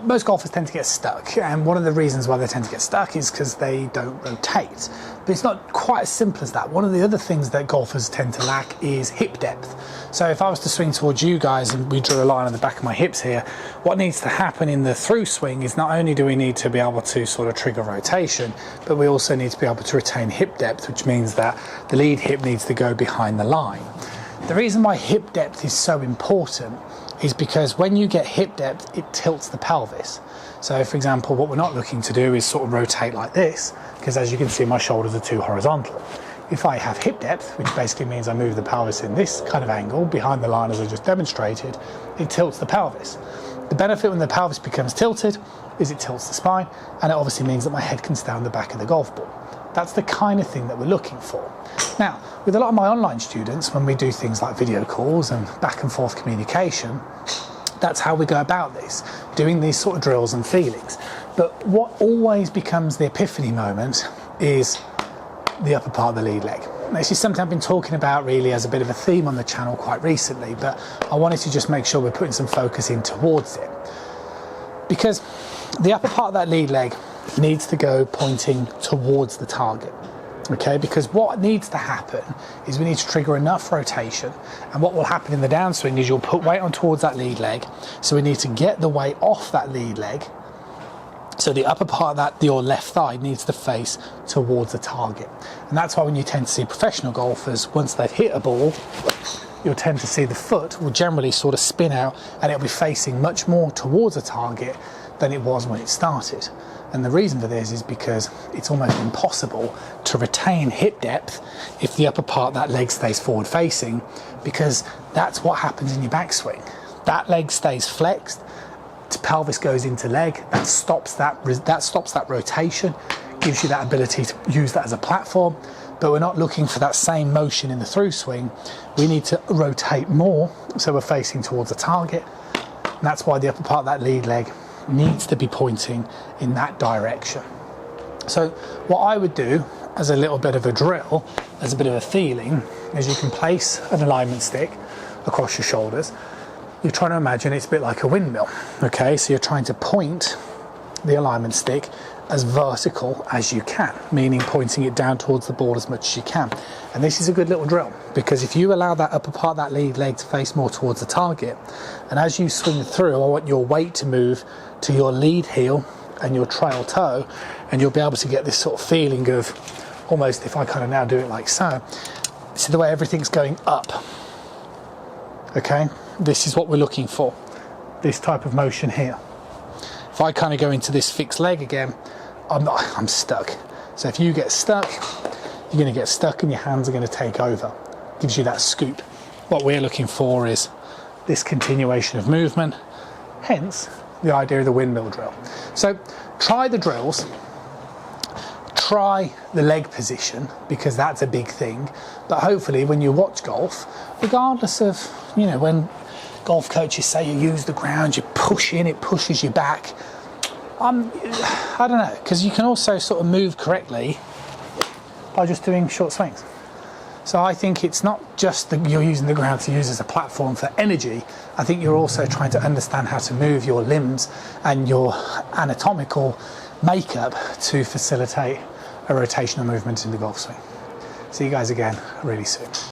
Most golfers tend to get stuck, and one of the reasons why they tend to get stuck is because they don't rotate. But it's not quite as simple as that. One of the other things that golfers tend to lack is hip depth. So if I was to swing towards you guys and we drew a line on the back of my hips here, what needs to happen in the through swing is not only do we need to be able to sort of trigger rotation, but we also need to be able to retain hip depth, which means that the lead hip needs to go behind the line. The reason why hip depth is so important is because when you get hip depth, it tilts the pelvis. So for example, what we're not looking to do is sort of rotate like this, because as you can see, my shoulders are too horizontal. If I have hip depth, which basically means I move the pelvis in this kind of angle behind the line as I just demonstrated, it tilts the pelvis. The benefit when the pelvis becomes tilted is it tilts the spine, and it obviously means that my head can stay on the back of the golf ball. That's the kind of thing that we're looking for. Now, with a lot of my online students, when we do things like video calls and back and forth communication, that's how we go about this, doing these sort of drills and feelings. But what always becomes the epiphany moment is the upper part of the lead leg. This is something I've been talking about really as a bit of a theme on the channel quite recently, but I wanted to just make sure we're putting some focus in towards it. Because the upper part of that lead leg needs to go pointing towards the target. Okay, because what needs to happen is we need to trigger enough rotation, and what will happen in the downswing is you'll put weight on towards that lead leg, so we need to get the weight off that lead leg, so the upper part of that, your left thigh, needs to face towards the target. And that's why when you tend to see professional golfers, once they've hit a ball, you'll tend to see the foot will generally sort of spin out, and it'll be facing much more towards the target than it was when it started. And the reason for this is because it's almost impossible to retain hip depth if the upper part of that leg stays forward facing, because that's what happens in your backswing. That leg stays flexed, the pelvis goes into leg, that stops that rotation, gives you that ability to use that as a platform. But we're not looking for that same motion in the through swing. We need to rotate more so we're facing towards the target. And that's why the upper part of that lead leg needs to be pointing in that direction. So what I would do as a little bit of a drill, as a bit of a feeling, is you can place an alignment stick across your shoulders. You're trying to imagine it's a bit like a windmill, okay? So you're trying to point the alignment stick as vertical as you can, meaning pointing it down towards the ball as much as you can. And this is a good little drill, because if you allow that upper part of that lead leg to face more towards the target, and as you swing through, I want your weight to move to your lead heel and your trail toe, and you'll be able to get this sort of feeling of almost, if I kind of now do it like so, see the way everything's going up. Okay, this is what we're looking for, this type of motion here. If I kind of go into this fixed leg again, I'm stuck. So if you get stuck, you're going to get stuck and your hands are going to take over. Gives you that scoop. What we're looking for is this continuation of movement, hence the idea of the windmill drill. So try the drills, try the leg position, because that's a big thing. But hopefully when you watch golf, regardless of, when golf coaches say you use the ground, you push in, it pushes you back. I don't know, because you can also sort of move correctly by just doing short swings. So I think it's not just that you're using the ground to use as a platform for energy. I think you're also trying to understand how to move your limbs and your anatomical makeup to facilitate a rotational movement in the golf swing. See you guys again really soon.